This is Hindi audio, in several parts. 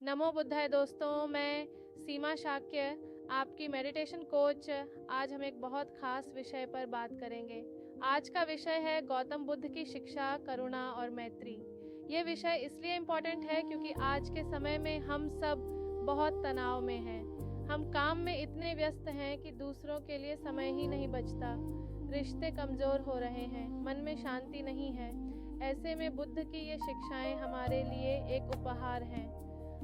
नमो बुद्धाय दोस्तों, मैं सीमा शाक्य, आपकी मेडिटेशन कोच। आज हम एक बहुत ख़ास विषय पर बात करेंगे। आज का विषय है गौतम बुद्ध की शिक्षा, करुणा और मैत्री। ये विषय इसलिए इम्पॉर्टेंट है क्योंकि आज के समय में हम सब बहुत तनाव में हैं। हम काम में इतने व्यस्त हैं कि दूसरों के लिए समय ही नहीं बचता। रिश्ते कमज़ोर हो रहे हैं, मन में शांति नहीं है। ऐसे में बुद्ध की ये शिक्षाएं हमारे लिए एक उपहार हैं।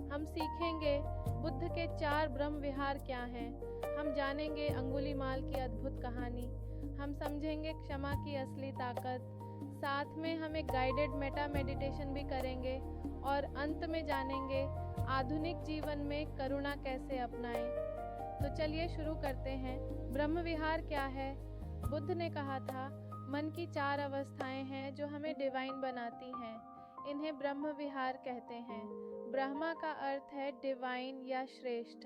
हम सीखेंगे बुद्ध के 4 ब्रह्म विहार क्या हैं। हम जानेंगे अंगुलीमाल की अद्भुत कहानी। हम समझेंगे क्षमा की असली ताकत। साथ में हम एक गाइडेड मेटा मेडिटेशन भी करेंगे और अंत में जानेंगे आधुनिक जीवन में करुणा कैसे अपनाएं। तो चलिए शुरू करते हैं। ब्रह्म विहार क्या है? बुद्ध ने कहा था, मन की 4 अवस्थाएं हैं जो हमें डिवाइन बनाती हैं। इन्हें ब्रह्म विहार कहते हैं। ब्रह्मा का अर्थ है डिवाइन या श्रेष्ठ।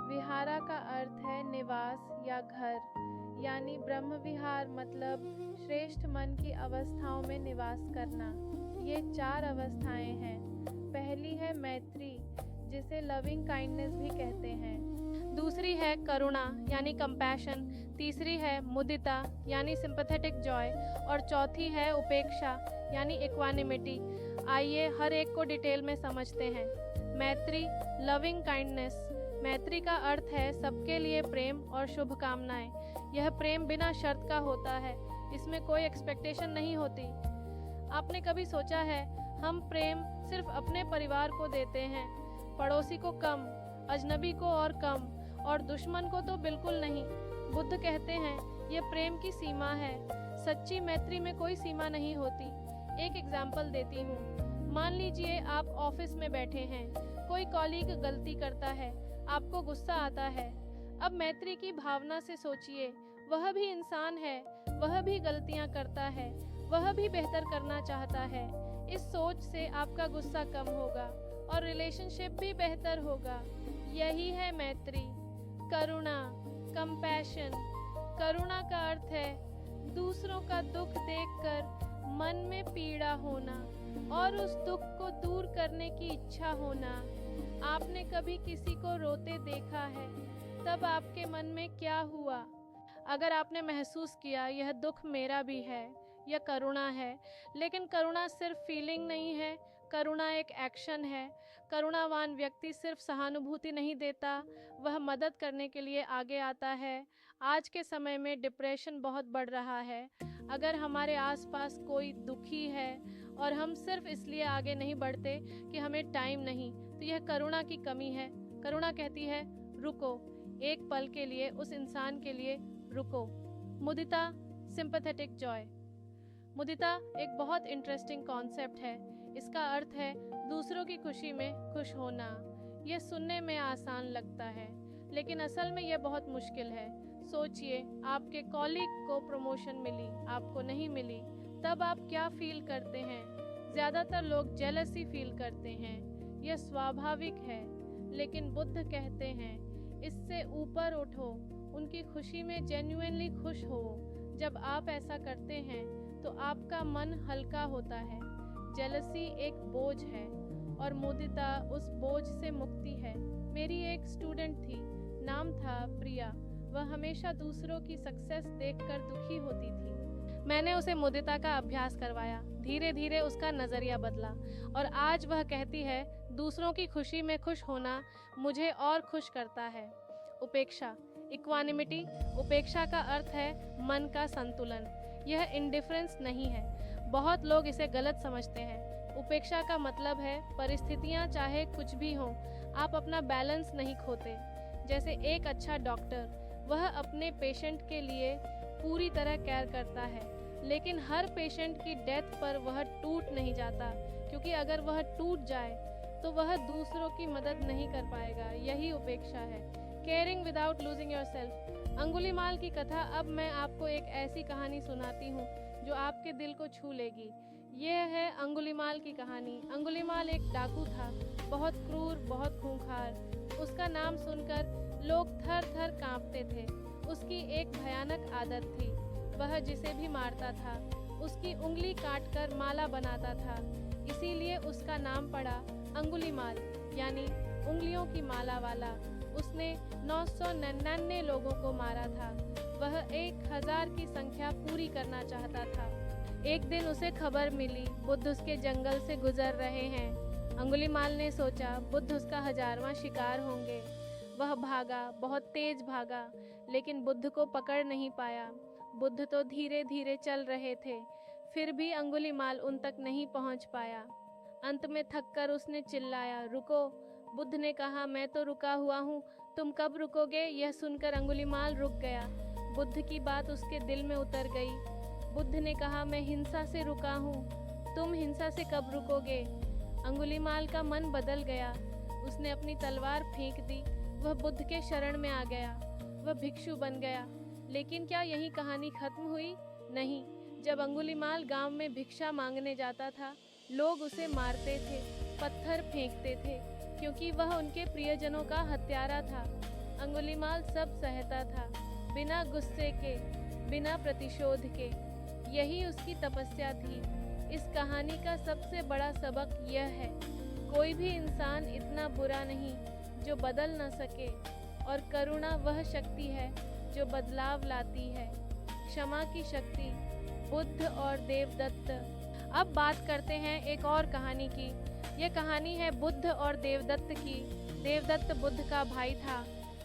विहारा का अर्थ है निवास या घर, यानी ब्रह्म विहार मतलब श्रेष्ठ मन की अवस्थाओं में निवास करना। ये 4 अवस्थाएं हैं। पहली है मैत्री, जिसे लविंग काइंडनेस भी कहते हैं। दूसरी है करुणा यानी कंपैशन। तीसरी है मुदिता यानी सिंपैथेटिक जॉय। और चौथी है उपेक्षा यानी इक्वानिमिटी। आइए हर एक को डिटेल में समझते हैं। मैत्री, लविंग काइंडनेस। मैत्री का अर्थ है सबके लिए प्रेम और शुभकामनाएं। यह प्रेम बिना शर्त का होता है, इसमें कोई एक्सपेक्टेशन नहीं होती। आपने कभी सोचा है, हम प्रेम सिर्फ अपने परिवार को देते हैं, पड़ोसी को कम, अजनबी को और कम, और दुश्मन को तो बिल्कुल नहीं। बुद्ध कहते हैं यह प्रेम की सीमा है। सच्ची मैत्री में कोई सीमा नहीं होती। एक एग्जाम्पल देती हूँ। मान लीजिए आप ऑफिस में बैठे हैं, कोई कॉलीग गलती करता है, आपको गुस्सा आता है। अब मैत्री की भावना से सोचिए, वह भी इंसान है, वह भी गलतियाँ करता है, वह भी बेहतर करना चाहता है। इस सोच से आपका गुस्सा कम होगा और रिलेशनशिप भी बेहतर होगा। यही है मैत्री। करुणा, कंपैशन। करुणा का अर्थ है दूसरों का दुख देखकर मन में पीड़ा होना और उस दुख को दूर करने की इच्छा होना। आपने कभी किसी को रोते देखा है, तब आपके मन में क्या हुआ? अगर आपने महसूस किया यह दुख मेरा भी है, यह करुणा है। लेकिन करुणा सिर्फ फीलिंग नहीं है, करुणा एक एक्शन है। करुणावान व्यक्ति सिर्फ सहानुभूति नहीं देता, वह मदद करने के लिए आगे आता है। आज के समय में डिप्रेशन बहुत बढ़ रहा है। अगर हमारे आसपास कोई दुखी है और हम सिर्फ इसलिए आगे नहीं बढ़ते कि हमें टाइम नहीं, तो यह करुणा की कमी है। करुणा कहती है रुको, एक पल के लिए उस इंसान के लिए रुको। मुदिता, सिंपैथेटिक जॉय। मुदिता एक बहुत इंटरेस्टिंग कॉन्सेप्ट है। इसका अर्थ है दूसरों की खुशी में खुश होना। यह सुनने में आसान लगता है, लेकिन असल में यह बहुत मुश्किल है। सोचिए, आपके कॉलीग को प्रमोशन मिली, आपको नहीं मिली, तब आप क्या फील करते हैं? ज़्यादातर लोग जेलसी फील करते हैं। यह स्वाभाविक है, लेकिन बुद्ध कहते हैं इससे ऊपर उठो, उनकी खुशी में जेन्युइनली खुश हो। जब आप ऐसा करते हैं तो आपका मन हल्का होता है। जेलसी एक बोझ है और मुदिता उस बोझ से मुक्ति है। मेरी एक स्टूडेंट थी, नाम था प्रिया। वह हमेशा दूसरों की सक्सेस देखकर दुखी होती थी। मैंने उसे मुदिता का अभ्यास करवाया। धीरे धीरे उसका नज़रिया बदला और आज वह कहती है दूसरों की खुशी में खुश होना मुझे और खुश करता है। उपेक्षा, इक्वानिमिटी। उपेक्षा का अर्थ है मन का संतुलन। यह इंडिफरेंस नहीं है, बहुत लोग इसे गलत समझते हैं। उपेक्षा का मतलब है परिस्थितियाँ चाहे कुछ भी हों, आप अपना बैलेंस नहीं खोते। जैसे एक अच्छा डॉक्टर, वह अपने पेशेंट के लिए पूरी तरह केयर करता है, लेकिन हर पेशेंट की डेथ पर वह टूट नहीं जाता, क्योंकि अगर वह टूट जाए तो वह दूसरों की मदद नहीं कर पाएगा। यही उपेक्षा है, caring without losing yourself. Angulimal की कथा। अब मैं आपको एक ऐसी कहानी सुनाती हूँ जो आपके दिल को छू लेगी। यह है अंगुलीमाल की कहानी। अंगुलीमाल एक डाकू था, बहुत क्रूर, बहुत खूंखार। उसका नाम सुनकर लोग थर थर कांपते थे। उसकी एक भयानक आदत थी, वह जिसे भी मारता था उसकी उंगली काटकर माला बनाता था। इसीलिए उसका नाम पड़ा अंगुलीमाल, यानी उंगलियों की माला वाला। उसने 999 लोगों को मारा था। वह 1000 की संख्या पूरी करना चाहता था। एक दिन उसे खबर मिली बुद्ध उसके जंगल से गुजर रहे हैं। अंगुलीमाल ने सोचा बुद्ध उसका 1000वां शिकार होंगे। वह भागा, बहुत तेज भागा, लेकिन बुद्ध को पकड़ नहीं पाया। बुद्ध तो धीरे धीरे चल रहे थे, फिर भी अंगुलीमाल उन तक नहीं पहुंच पाया। अंत में थककर उसने चिल्लाया, रुको। बुद्ध ने कहा, मैं तो रुका हुआ हूँ, तुम कब रुकोगे? यह सुनकर अंगुलीमाल रुक गया। बुद्ध की बात उसके दिल में उतर गई। बुद्ध ने कहा, मैं हिंसा से रुका हूँ, तुम हिंसा से कब रुकोगे? अंगुलीमाल का मन बदल गया। उसने अपनी तलवार फेंक दी। वह बुद्ध के शरण में आ गया। वह भिक्षु बन गया। लेकिन क्या यही कहानी खत्म हुई? नहीं। जब अंगुलीमाल गांव में भिक्षा मांगने जाता था, लोग उसे मारते थे, पत्थर फेंकते थे, क्योंकि वह उनके प्रियजनों का हत्यारा था। अंगुलीमाल सब सहता था, बिना गुस्से के, बिना प्रतिशोध के। यही उसकी तपस्या थी। इस कहानी का सबसे बड़ा सबक यह है, कोई भी इंसान इतना बुरा नहीं जो बदल न सके, और करुणा वह शक्ति है जो बदलाव लाती है। क्षमा की शक्ति, बुद्ध और देवदत्त। अब बात करते हैं एक और कहानी की। यह कहानी है बुद्ध और देवदत्त की। देवदत्त बुद्ध का भाई था।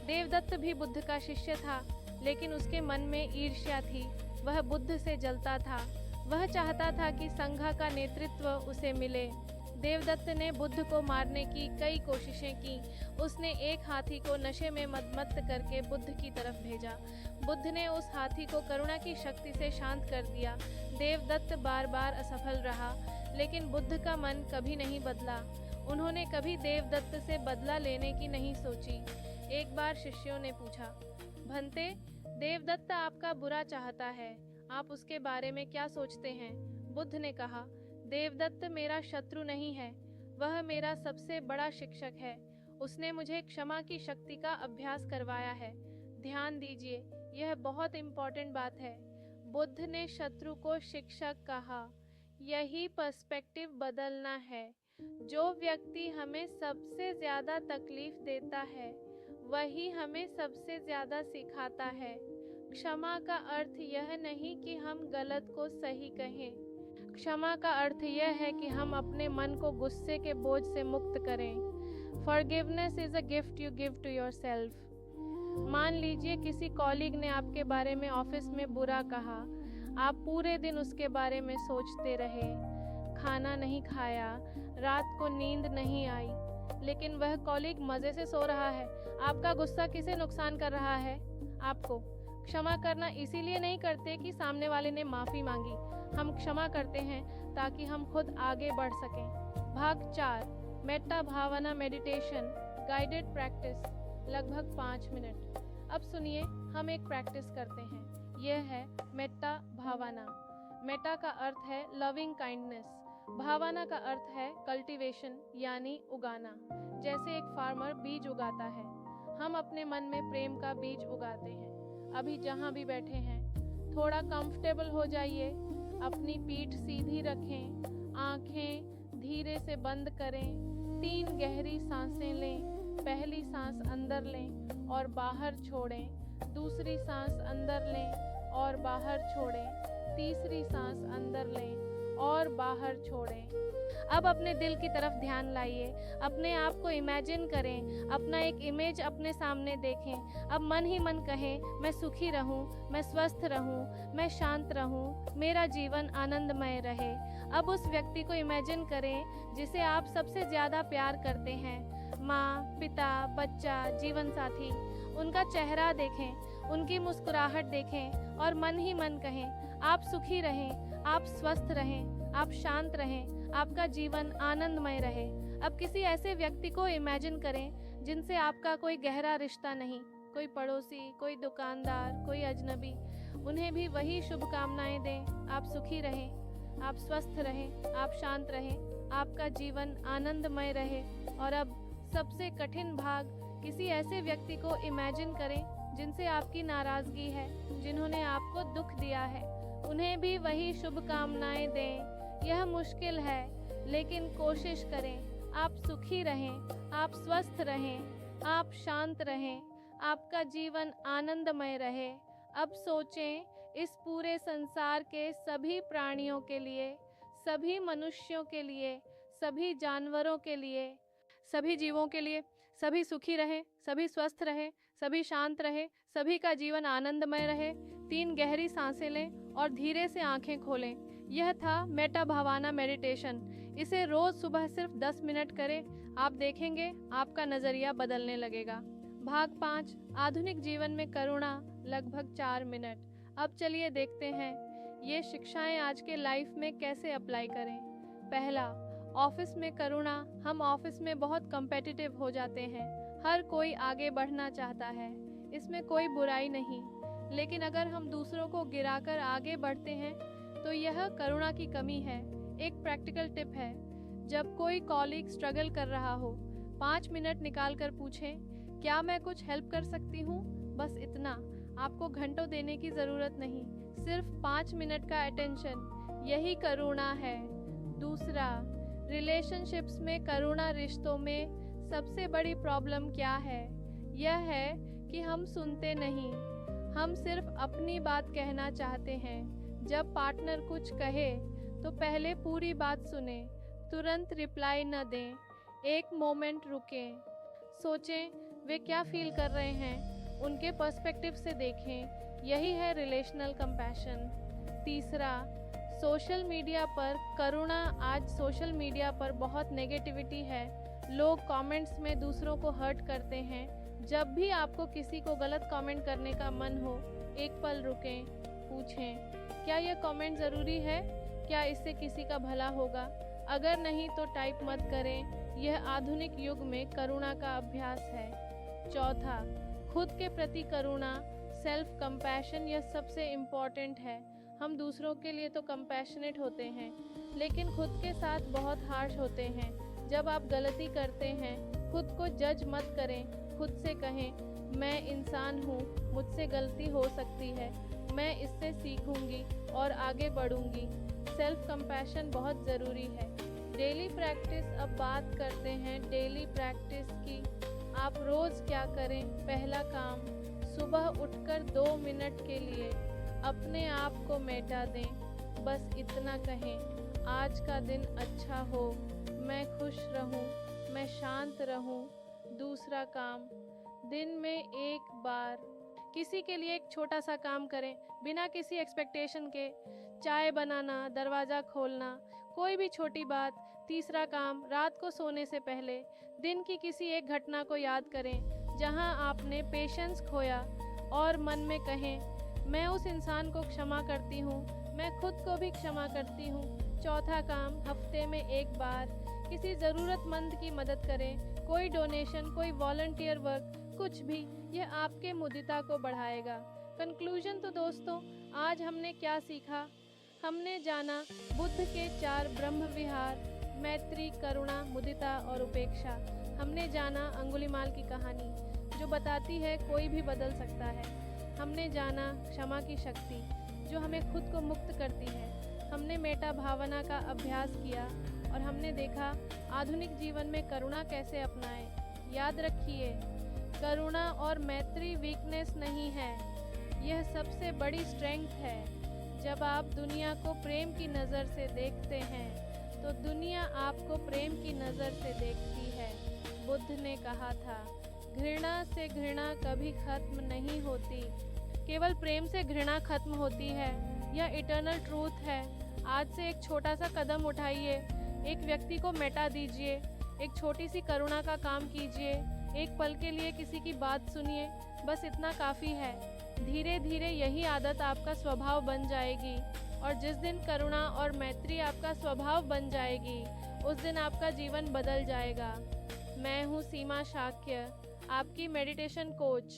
देवदत्त भी बुद्ध का शिष्य था, लेकिन उसके मन में ईर्ष्या थी। वह बुद्ध से जलता था। वह चाहता था कि संघा का नेतृत्व उसे मिले। देवदत्त ने बुद्ध को मारने की कई कोशिशें की। उसने एक हाथी को नशे में मदमत्त करके बुद्ध की तरफ भेजा। बुद्ध ने उस हाथी को करुणा की शक्ति से शांत कर दिया। देवदत्त बार बार असफल रहा, लेकिन बुद्ध का मन कभी नहीं बदला। उन्होंने कभी देवदत्त से बदला लेने की नहीं सोची। एक बार शिष्यों ने पूछा, भंते, देवदत्त आपका बुरा चाहता है, आप उसके बारे में क्या सोचते हैं? बुद्ध ने कहा, देवदत्त मेरा शत्रु नहीं है, वह मेरा सबसे बड़ा शिक्षक है। उसने मुझे क्षमा की शक्ति का अभ्यास करवाया है। ध्यान दीजिए, यह बहुत इम्पोर्टेंट बात है। बुद्ध ने शत्रु को शिक्षक कहा। यही पर्सपेक्टिव बदलना है। जो व्यक्ति हमें सबसे ज़्यादा तकलीफ देता है, वही हमें सबसे ज़्यादा सिखाता है। क्षमा का अर्थ यह नहीं कि हम गलत को सही कहें। क्षमा का अर्थ यह है कि हम अपने मन को गुस्से के बोझ से मुक्त करें। Forgiveness is a gift you give to yourself. मान लीजिए किसी कॉलीग ने आपके बारे में ऑफिस में बुरा कहा। आप पूरे दिन उसके बारे में सोचते रहे, खाना नहीं खाया, रात को नींद नहीं आई, लेकिन वह कॉलीग मज़े से सो रहा है। आपका गुस्सा किसे नुकसान कर रहा है? आपको। क्षमा करना इसीलिए नहीं करते कि सामने वाले ने माफ़ी मांगी। हम क्षमा करते हैं ताकि हम खुद आगे बढ़ सकें। भाग 4, मेट्टा भावना मेडिटेशन गाइडेड प्रैक्टिस, लगभग 5 मिनट। अब सुनिए, हम एक प्रैक्टिस करते हैं। यह है मेट्टा भावना। मेट्टा का अर्थ है लविंग काइंडनेस। भावना का अर्थ है कल्टीवेशन, यानी उगाना। जैसे एक फार्मर बीज उगाता है, हम अपने मन में प्रेम का बीज उगाते हैं। अभी जहाँ भी बैठे हैं, थोड़ा कंफर्टेबल हो जाइए। अपनी पीठ सीधी रखें, आँखें धीरे से बंद करें। 3 गहरी सांसें लें। पहली सांस अंदर लें और बाहर छोड़ें। दूसरी सांस अंदर लें और बाहर छोड़ें। तीसरी सांस अंदर लें और बाहर छोड़ें। अब अपने दिल की तरफ ध्यान लाइए। अपने आप को इमेजिन करें, अपना एक इमेज अपने सामने देखें। अब मन ही मन कहें, मैं सुखी रहूं, मैं स्वस्थ रहूं, मैं शांत रहूं, मेरा जीवन आनंदमय रहे। अब उस व्यक्ति को इमेजिन करें जिसे आप सबसे ज़्यादा प्यार करते हैं। माँ, पिता, बच्चा, जीवन साथी। उनका चेहरा देखें, उनकी मुस्कुराहट देखें और मन ही मन कहें, आप सुखी रहें, आप स्वस्थ रहें, आप शांत रहें, आपका जीवन आनंदमय रहे। अब किसी ऐसे व्यक्ति को इमेजिन करें जिनसे आपका कोई गहरा रिश्ता नहीं, कोई पड़ोसी, कोई दुकानदार, कोई अजनबी। उन्हें भी वही शुभकामनाएं दें। आप सुखी रहें, आप स्वस्थ रहें, आप शांत रहें, आपका जीवन आनंदमय रहे। और अब सबसे कठिन भाग, किसी ऐसे व्यक्ति को इमेजिन करें जिनसे आपकी नाराज़गी है, जिन्होंने आपको दुख दिया है। उन्हें भी वही शुभकामनाएं दें। यह मुश्किल है, लेकिन कोशिश करें। आप सुखी रहें, आप स्वस्थ रहें, आप शांत रहें, आपका जीवन आनंदमय रहे। अब सोचें इस पूरे संसार के सभी प्राणियों के लिए, सभी मनुष्यों के लिए, सभी जानवरों के लिए, सभी जीवों के लिए, सभी सुखी रहे, सभी स्वस्थ रहे, सभी शांत रहे, सभी का जीवन आनंदमय रहे। 3 गहरी सांसें लें और धीरे से आंखें खोलें। यह था मेटा भावाना मेडिटेशन। इसे रोज सुबह सिर्फ 10 मिनट करें, आप देखेंगे आपका नजरिया बदलने लगेगा। भाग 5, आधुनिक जीवन में करुणा, लगभग 4 मिनट। अब चलिए देखते हैं ये शिक्षाएं आज के लाइफ में कैसे अप्लाई करें। पहला, ऑफिस में करुणा। हम ऑफिस में बहुत कम्पेटिटिव हो जाते हैं, हर कोई आगे बढ़ना चाहता है, इसमें कोई बुराई नहीं। लेकिन अगर हम दूसरों को गिराकर आगे बढ़ते हैं तो यह करुणा की कमी है। एक प्रैक्टिकल टिप है, जब कोई कॉलीग स्ट्रगल कर रहा हो, 5 मिनट निकाल कर पूछें, क्या मैं कुछ हेल्प कर सकती हूँ? बस इतना। आपको घंटों देने की ज़रूरत नहीं, सिर्फ 5 मिनट का अटेंशन, यही करुणा है। दूसरा, रिलेशनशिप्स में करुणा। रिश्तों में सबसे बड़ी प्रॉब्लम क्या है? यह है कि हम सुनते नहीं, हम सिर्फ अपनी बात कहना चाहते हैं। जब पार्टनर कुछ कहे तो पहले पूरी बात सुने, तुरंत रिप्लाई न दें, एक मोमेंट रुकें, सोचें वे क्या फील कर रहे हैं, उनके पर्सपेक्टिव से देखें। यही है रिलेशनल कंपैशन। तीसरा, सोशल मीडिया पर करुणा। आज सोशल मीडिया पर बहुत नेगेटिविटी है, लोग कमेंट्स में दूसरों को हर्ट करते हैं। जब भी आपको किसी को गलत कमेंट करने का मन हो, एक पल रुकें, पूछें, क्या यह कमेंट ज़रूरी है? क्या इससे किसी का भला होगा? अगर नहीं तो टाइप मत करें। यह आधुनिक युग में करुणा का अभ्यास है। चौथा, खुद के प्रति करुणा, सेल्फ कंपैशन। यह सबसे इम्पॉर्टेंट है। हम दूसरों के लिए तो कंपैशनेट होते हैं, लेकिन खुद के साथ बहुत हार्श होते हैं। जब आप गलती करते हैं, खुद को जज मत करें, खुद से कहें, मैं इंसान हूँ, मुझसे गलती हो सकती है, मैं इससे सीखूंगी और आगे बढ़ूंगी। सेल्फ कंपैशन बहुत ज़रूरी है। Daily practice. अब बात करते हैं डेली प्रैक्टिस की। आप रोज़ क्या करें? पहला काम, सुबह उठकर 2 मिनट के लिए अपने आप को मेटा दें। बस इतना कहें, आज का दिन अच्छा हो, मैं खुश रहूं, मैं शांत रहूं। दूसरा काम, दिन में एक बार किसी के लिए एक छोटा सा काम करें, बिना किसी एक्सपेक्टेशन के। चाय बनाना, दरवाज़ा खोलना, कोई भी छोटी बात। तीसरा काम, रात को सोने से पहले दिन की किसी एक घटना को याद करें जहां आपने पेशेंस खोया और मन में कहें, मैं उस इंसान को क्षमा करती हूँ, मैं खुद को भी क्षमा करती हूँ। चौथा काम, हफ्ते में एक बार किसी ज़रूरतमंद की मदद करें, कोई डोनेशन, कोई वॉलंटियर वर्क, कुछ भी। यह आपके मुदिता को बढ़ाएगा। कंक्लूजन तो दोस्तों, आज हमने क्या सीखा? हमने जाना बुद्ध के 4 ब्रह्म विहार, मैत्री, करुणा, मुदिता और उपेक्षा। हमने जाना अंगुलीमाल की कहानी, जो बताती है कोई भी बदल सकता है। हमने जाना क्षमा की शक्ति, जो हमें खुद को मुक्त करती है। हमने मेटा भावना का अभ्यास किया और हमने देखा आधुनिक जीवन में करुणा कैसे अपनाएं। याद रखिए, करुणा और मैत्री वीकनेस नहीं है, यह सबसे बड़ी स्ट्रेंथ है। जब आप दुनिया को प्रेम की नज़र से देखते हैं तो दुनिया आपको प्रेम की नज़र से देखती है। बुद्ध ने कहा था, घृणा से घृणा कभी खत्म नहीं होती, केवल प्रेम से घृणा खत्म होती है। यह इटर्नल ट्रूथ है। आज से एक छोटा सा कदम उठाइए, एक व्यक्ति को मिटा दीजिए, एक छोटी सी करुणा का काम कीजिए, एक पल के लिए किसी की बात सुनिए, बस इतना काफ़ी है। धीरे धीरे यही आदत आपका स्वभाव बन जाएगी और जिस दिन करुणा और मैत्री आपका स्वभाव बन जाएगी, उस दिन आपका जीवन बदल जाएगा। मैं हूँ सीमा शाक्य, आपकी मेडिटेशन कोच।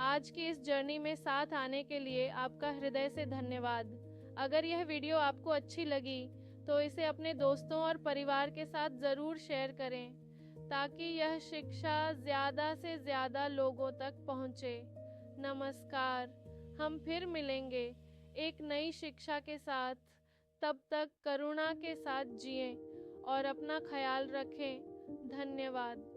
आज की इस जर्नी में साथ आने के लिए आपका हृदय से धन्यवाद। अगर यह वीडियो आपको अच्छी लगी तो इसे अपने दोस्तों और परिवार के साथ ज़रूर शेयर करें, ताकि यह शिक्षा ज़्यादा से ज़्यादा लोगों तक पहुँचे। नमस्कार, हम फिर मिलेंगे एक नई शिक्षा के साथ। तब तक करुणा के साथ जिएं और अपना ख्याल रखें। धन्यवाद।